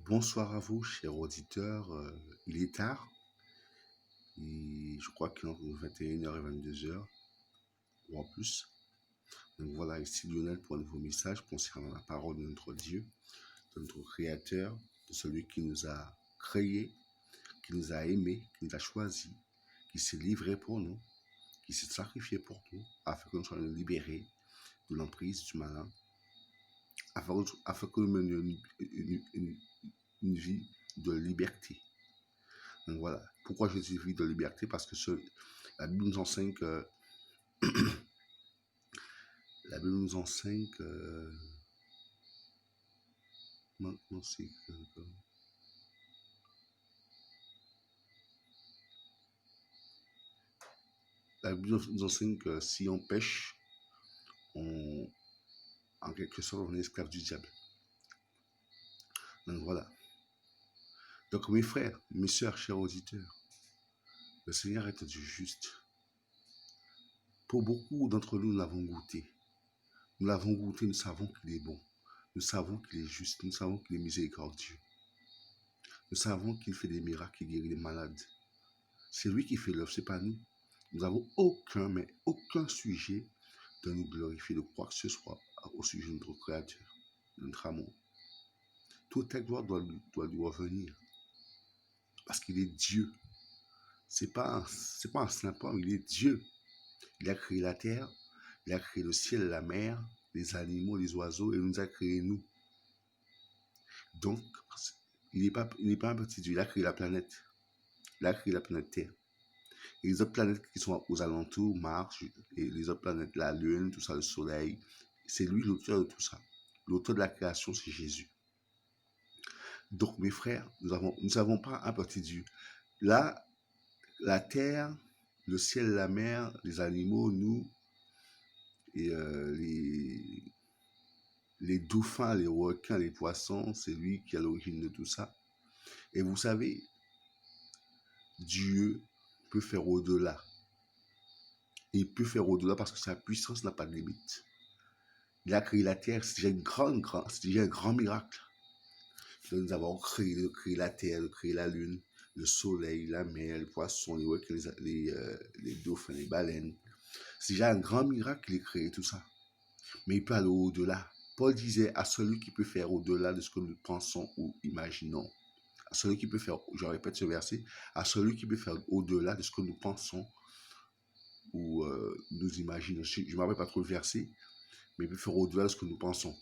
Bonsoir à vous, chers auditeurs. Il est tard et je crois qu'il est entre 21h et 22h ou en plus. Donc voilà, ici Lionel pour un nouveau message concernant la parole de notre Dieu, de notre Créateur, de celui qui nous a créés, qui nous a aimés, qui nous a choisis, qui s'est livré pour nous, qui s'est sacrifié pour nous, afin que nous soyons libérés de l'emprise du malin, afin que nous menions une vie de liberté. Donc voilà. Pourquoi je dis vie de liberté? Parce que la Bible nous enseigne que la Bible nous enseigne que maintenant c'est la Bible nous enseigne que si on pêche, en quelque sorte, on est esclave du diable. Donc voilà. Donc mes frères, mes sœurs, chers auditeurs, le Seigneur est Dieu juste. Pour beaucoup d'entre nous, nous l'avons goûté. Nous l'avons goûté, nous savons qu'il est bon. Nous savons qu'il est juste. Nous savons qu'il est miséricordieux. Nous savons qu'il fait des miracles, qu'il guérit les malades. C'est lui qui fait l'œuvre, c'est pas nous. Nous n'avons aucun sujet de nous glorifier de quoi que ce soit au sujet de notre Créateur, de notre amour. Toute la gloire doit lui revenir. Parce qu'il est Dieu. C'est pas un simple homme, il est Dieu. Il a créé la terre, il a créé le ciel, la mer, les animaux, les oiseaux, et il nous a créés nous. Donc, il n'est pas un petit Dieu, il a créé la planète. Il a créé la planète Terre. Et les autres planètes qui sont aux alentours, Mars, et les autres planètes, la Lune, tout ça, le Soleil, c'est lui l'auteur de tout ça. L'auteur de la création, c'est Jésus. Donc, mes frères, nous n'avons pas un petit Dieu. Là, la terre, le ciel, la mer, les animaux, nous, et les dauphins, les requins, les poissons, c'est lui qui est à l'origine de tout ça. Et vous savez, Dieu peut faire au-delà. Il peut faire au-delà parce que sa puissance n'a pas de limite. Il a créé la terre, c'est déjà un grand miracle. Donc, nous avons créé la terre, créé la lune, le soleil, la mer, les poissons, les requins, les dauphins, les baleines. C'est déjà un grand miracle qu'il ait créé tout ça. Mais il peut aller au-delà. Paul disait à celui qui peut faire au-delà de ce que nous pensons ou imaginons. À celui qui peut faire, je répète ce verset, à celui qui peut faire au-delà de ce que nous pensons ou nous imaginons. Je ne me rappelle pas trop le verset, mais il peut faire au-delà de ce que nous pensons.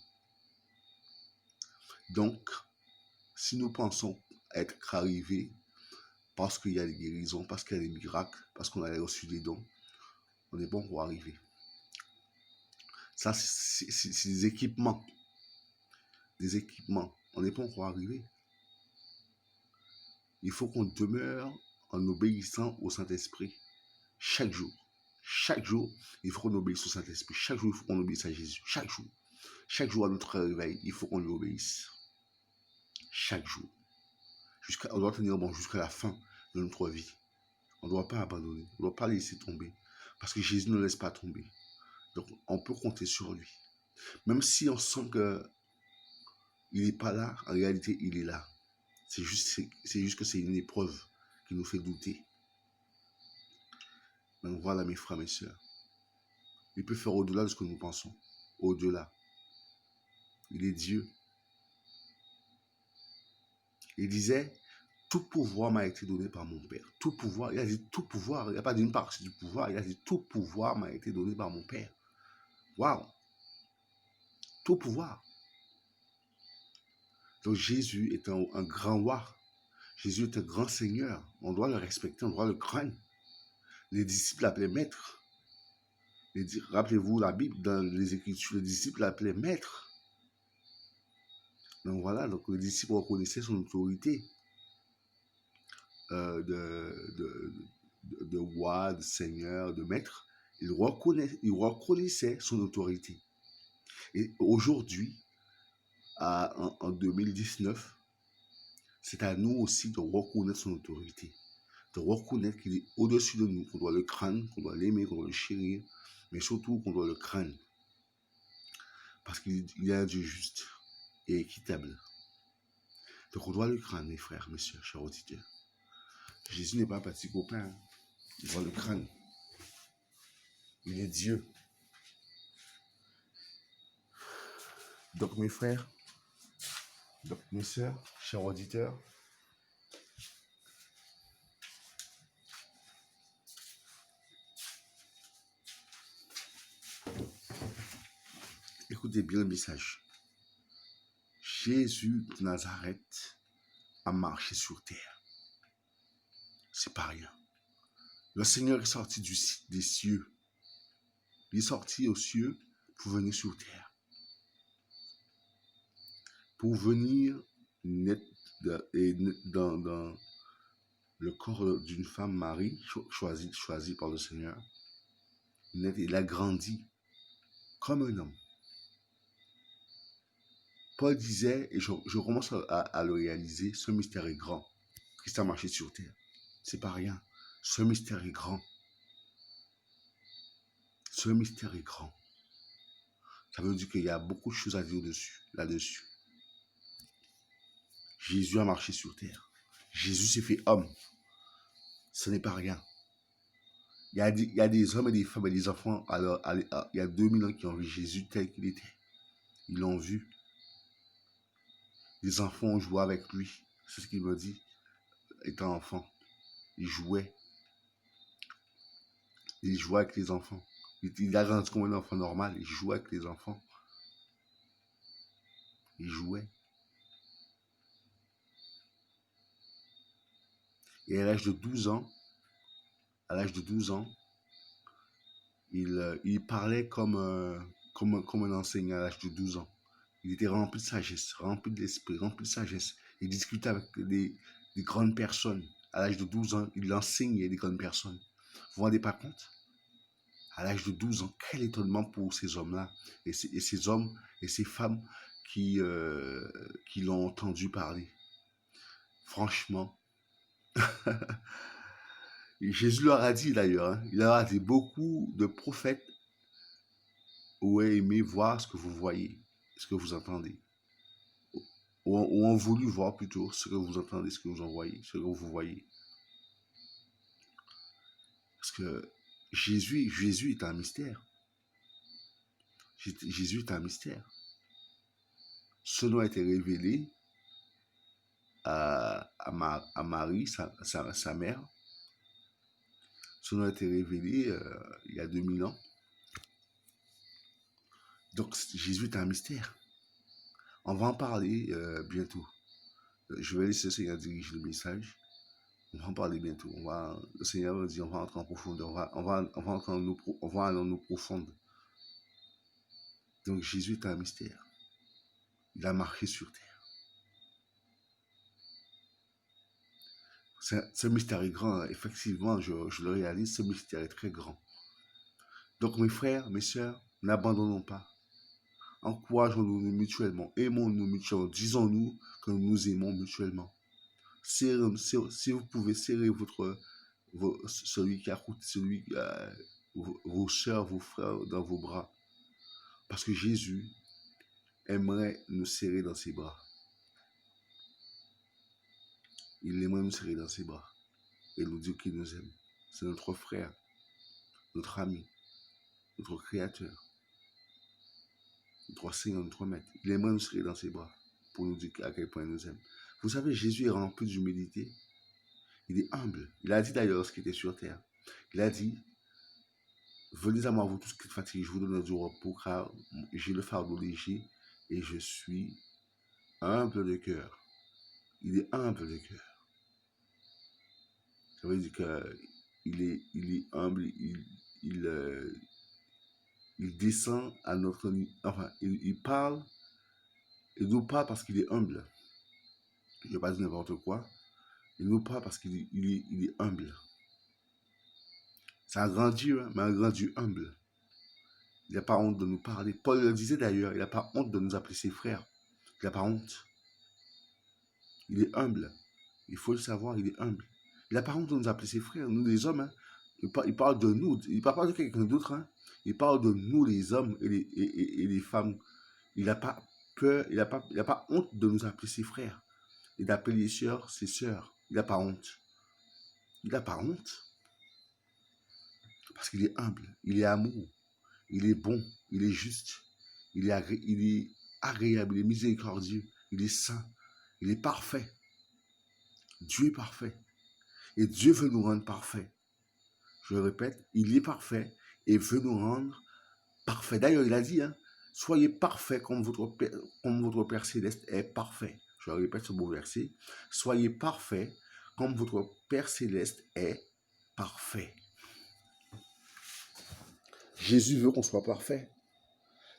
Donc, si nous pensons être arrivés parce qu'il y a des guérisons, parce qu'il y a des miracles, parce qu'on a reçu des dons, on est bon pour arriver. Ça, c'est des équipements. Des équipements. On est bon pour arriver. Il faut qu'on demeure en obéissant au Saint-Esprit chaque jour. Chaque jour, il faut qu'on obéisse au Saint-Esprit. Chaque jour, il faut qu'on obéisse à Jésus. Chaque jour. Chaque jour à notre réveil, il faut qu'on lui obéisse. Chaque jour. On doit tenir bon jusqu'à la fin de notre vie. On ne doit pas abandonner. On ne doit pas laisser tomber. Parce que Jésus ne laisse pas tomber. Donc, on peut compter sur lui. Même si on sent qu'il n'est pas là, en réalité, il est là. C'est juste que c'est une épreuve qui nous fait douter. Donc voilà, mes frères, mes sœurs. Il peut faire au-delà de ce que nous pensons. Au-delà. Il est Dieu. Il disait, tout pouvoir m'a été donné par mon Père. Tout pouvoir, il a dit tout pouvoir. Il n'y a pas d'une partie du pouvoir. Il a dit tout pouvoir m'a été donné par mon Père. Waouh! Tout pouvoir. Donc Jésus est un grand roi. Jésus est un grand Seigneur. On doit le respecter, on doit le craindre. Les disciples l'appelaient maître. Rappelez-vous la Bible, dans les Écritures, les disciples l'appelaient maître. Donc voilà, donc le disciple reconnaissait son autorité de roi, de seigneur, de maître. Il reconnaissait son autorité. Et aujourd'hui, en 2019, c'est à nous aussi de reconnaître son autorité. De reconnaître qu'il est au-dessus de nous, qu'on doit le craindre, qu'on doit l'aimer, qu'on doit le chérir, mais surtout qu'on doit le craindre. Parce qu'il est un Dieu juste et équitable. Donc on doit le craindre, mes frères, mes soeurs, chers auditeurs. Jésus n'est pas un petit copain. Hein. On doit le craindre. Il est Dieu. Donc mes frères, donc mes soeurs, chers auditeurs, écoutez bien le message. Jésus de Nazareth a marché sur terre. C'est pas rien. Le Seigneur est sorti des cieux. Il est sorti aux cieux pour venir sur terre. Pour venir naître dans le corps d'une femme, Marie, choisie par le Seigneur. Il a grandi comme un homme. Paul disait, et je commence à le réaliser, ce mystère est grand. Christ a marché sur terre. C'est pas rien. Ce mystère est grand. Ce mystère est grand. Ça veut dire qu'il y a beaucoup de choses à dire là-dessus. Jésus a marché sur terre. Jésus s'est fait homme. Ce n'est pas rien. Il y a des hommes et des femmes et des enfants, il y a 2000 ans qui ont vu Jésus tel qu'il était. Ils l'ont vu. Les enfants ont joué avec lui. C'est ce qu'il me dit. Étant enfant, il jouait. Il jouait avec les enfants. Il a grandi comme un enfant normal. Il jouait avec les enfants. Il jouait. Et à l'âge de 12 ans, il parlait comme un enseignant à l'âge de 12 ans. Il était rempli de sagesse, rempli de l'esprit, rempli de sagesse. Il discutait avec des grandes personnes. À l'âge de 12 ans, il enseignait des grandes personnes. Vous ne vous rendez pas compte? À l'âge de 12 ans, quel étonnement pour ces hommes-là et ces hommes et ces femmes qui l'ont entendu parler. Franchement, Jésus leur a dit d'ailleurs, hein, il leur a dit, beaucoup de prophètes auraient aimé voir ce que vous voyez, ce que vous entendez. Ou ont voulu voir plutôt ce que vous entendez, ce que vous voyez, ce que vous voyez. Parce que Jésus est un mystère. Jésus est un mystère. Ce nom a été révélé à Marie, sa mère. Ce nom a été révélé il y a 2000 ans. Donc Jésus est un mystère. On va en parler bientôt. Je vais laisser le Seigneur diriger le message. On va en parler bientôt. Le Seigneur me dit on va entrer en profondeur. On va aller en nous profonde. Donc Jésus est un mystère. Il a marché sur terre. Ce mystère est grand. Effectivement, je le réalise. Ce mystère est très grand. Donc mes frères, mes sœurs, n'abandonnons pas. Encourageons-nous mutuellement. Aimons-nous mutuellement. Disons-nous que nous nous aimons mutuellement. Si vous pouvez serrer celui qui a vos soeurs, vos frères dans vos bras. Parce que Jésus aimerait nous serrer dans ses bras. Il aimerait nous serrer dans ses bras et nous dire qu'il nous aime. C'est notre frère, notre ami, notre créateur, notre Seigneur, notre Maître. Il aimerait nous serrer dans ses bras pour nous dire à quel point il nous aime. Vous savez, Jésus est rempli d'humilité. Il est humble. Il a dit d'ailleurs lorsqu'il était sur terre. Il a dit, venez à moi, vous tous qui êtes fatigués, je vous donne du repos, car j'ai le fardeau léger et je suis humble de cœur. Il est humble de cœur. Ça veut dire qu'il est humble, il descend à notre niveau. Enfin, il parle, il nous parle parce qu'il est humble. Je ne vais pas dire n'importe quoi. Il nous parle parce qu'il est humble. C'est un grand Dieu, hein, mais un grand Dieu humble. Il n'a pas honte de nous parler. Paul le disait d'ailleurs, il n'a pas honte de nous appeler ses frères. Il n'a pas honte. Il est humble. Il faut le savoir, il est humble. Il n'a pas honte de nous appeler ses frères. Nous, les hommes, hein, il parle de nous. Il ne parle pas de quelqu'un d'autre. Hein. Il parle de nous, les hommes et les femmes. Il n'a pas peur, il n'a pas honte de nous appeler ses frères. et d'appeler les sœurs ses sœurs. Il n'a pas honte. Il n'a pas honte. Parce qu'il est humble, il est amour, il est bon, il est juste, il est agréable, il est miséricordieux, il est saint, il est parfait. Dieu est parfait. Et Dieu veut nous rendre parfaits. Je le répète, il est parfait et veut nous rendre parfaits. D'ailleurs, il a dit, hein, soyez parfaits comme votre Père Céleste est parfait. Je répète ce beau verset. Soyez parfaits comme votre Père Céleste est parfait. Jésus veut qu'on soit parfait.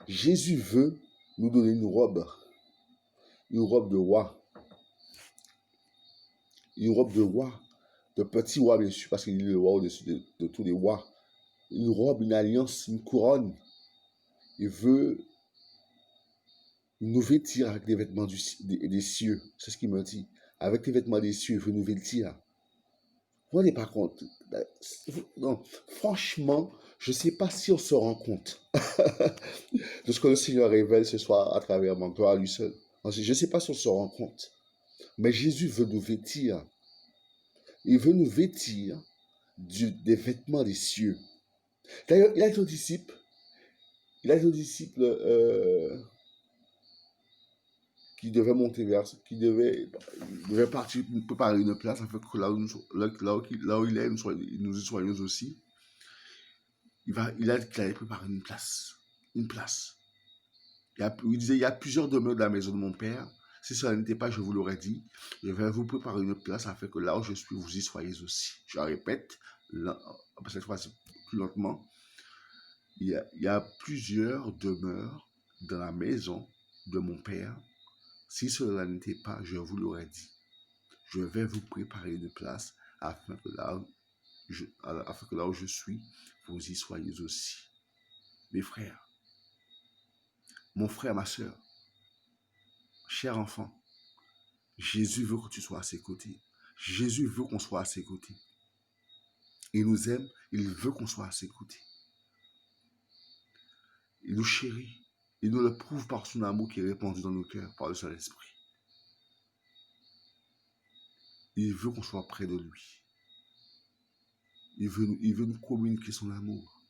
Jésus veut nous donner une robe de roi. Une robe de roi, de petit roi bien sûr, parce qu'il est le roi au-dessus de tous les rois. Une robe, une alliance, une couronne. Il veut nous vêtir avec des vêtements des cieux. C'est ce qu'il me dit. Avec les vêtements des cieux, il veut nous vêtir. Vous ne rendez pas compte? Non, franchement, je ne sais pas si on se rend compte de ce que le Seigneur révèle ce soir à travers mon gloire à lui seul. Je ne sais pas si on se rend compte. Mais Jésus veut nous vêtir. Il veut nous vêtir des vêtements des cieux. D'ailleurs, il a été aux disciples. Qui devait monter qui devait partir pour préparer une place afin que là où il est, nous y soyons aussi. Il a dit qu'il allait préparer une place. Une place. Il disait, il y a plusieurs demeures de la maison de mon père. Si cela n'était pas, je vous l'aurais dit. Je vais vous préparer une place afin que là où je suis, vous y soyez aussi. Je répète, cette fois-ci plus lentement. Il y a plusieurs demeures dans la maison de mon père. Si cela n'était pas, je vous l'aurais dit. Je vais vous préparer une place afin que là où je suis, vous y soyez aussi. Mes frères, mon frère, ma soeur, cher enfant, Jésus veut que tu sois à ses côtés. Jésus veut qu'on soit à ses côtés. Il nous aime, il veut qu'on soit à ses côtés. Il nous chérit. Il nous le prouve par son amour qui est répandu dans nos cœurs par le Saint-Esprit. Il veut qu'on soit près de lui. Il veut nous communiquer son amour,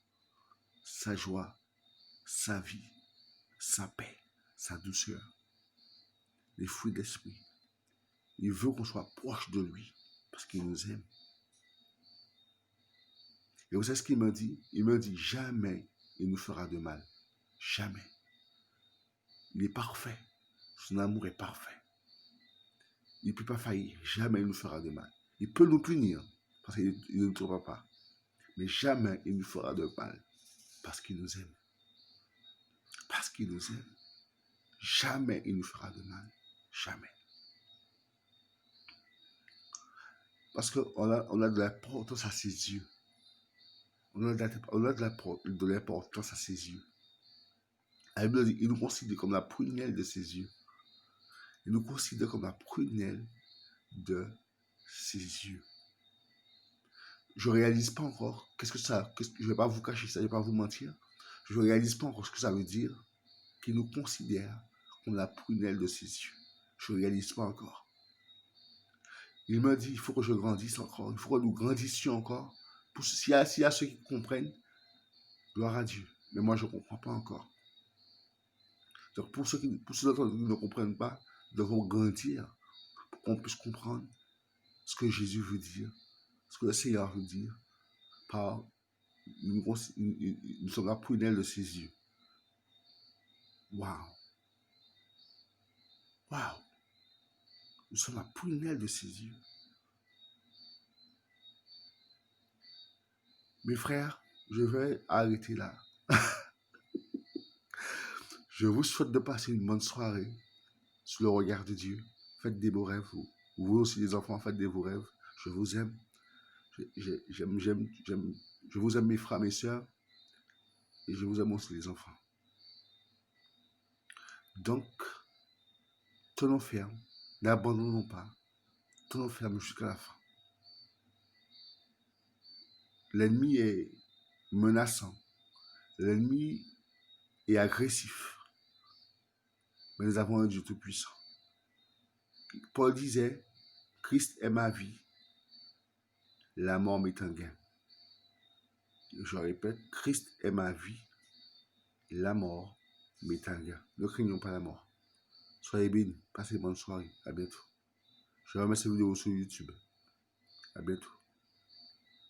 sa joie, sa vie, sa paix, sa douceur, les fruits de l'esprit. Il veut qu'on soit proche de lui parce qu'il nous aime. Et vous savez ce qu'il me dit? Il me dit jamais il nous fera de mal. Jamais. Il est parfait. Son amour est parfait. Il ne peut pas faillir. Jamais il nous fera de mal. Il peut nous punir parce qu'il est notre papa. Mais jamais il nous fera de mal parce qu'il nous aime. Parce qu'il nous aime. Jamais il nous fera de mal. Jamais. Parce qu'on a de l'importance à ses yeux. On a de l'importance à ses yeux. La Bible dit, il nous considère comme la prunelle de ses yeux. Il nous considère comme la prunelle de ses yeux. Je ne réalise pas encore, je ne vais pas vous cacher ça, je ne vais pas vous mentir. Je ne réalise pas encore ce que ça veut dire qu'il nous considère comme la prunelle de ses yeux. Je ne réalise pas encore. Il me dit, il faut que je grandisse encore, il faut que nous grandissions encore. S'il y a ceux qui comprennent, gloire à Dieu. Mais moi, je ne comprends pas encore. Donc, pour ceux d'entre nous qui ne comprennent pas, nous devons grandir pour qu'on puisse comprendre ce que Jésus veut dire, ce que le Seigneur veut dire par nous sommes la prunelle de ses yeux. Waouh! Waouh! Nous sommes la prunelle de ses yeux. Mes frères, je vais arrêter là. Je vous souhaite de passer une bonne soirée sous le regard de Dieu. Faites des beaux rêves. Vous aussi, les enfants, faites des beaux rêves. Je vous aime. Je vous aime, mes frères, mes sœurs. Et je vous aime aussi, les enfants. Donc, tenons ferme. N'abandonnons pas. Tenons ferme jusqu'à la fin. L'ennemi est menaçant. L'ennemi est agressif. Mais nous avons un Dieu tout-puissant. Paul disait, Christ est ma vie, la mort m'est un gain. Je répète, Christ est ma vie, la mort m'est un gain. Ne craignons pas la mort. Soyez bénis, passez une bonne soirée, à bientôt. Je remercie cette vidéo sur YouTube. À bientôt.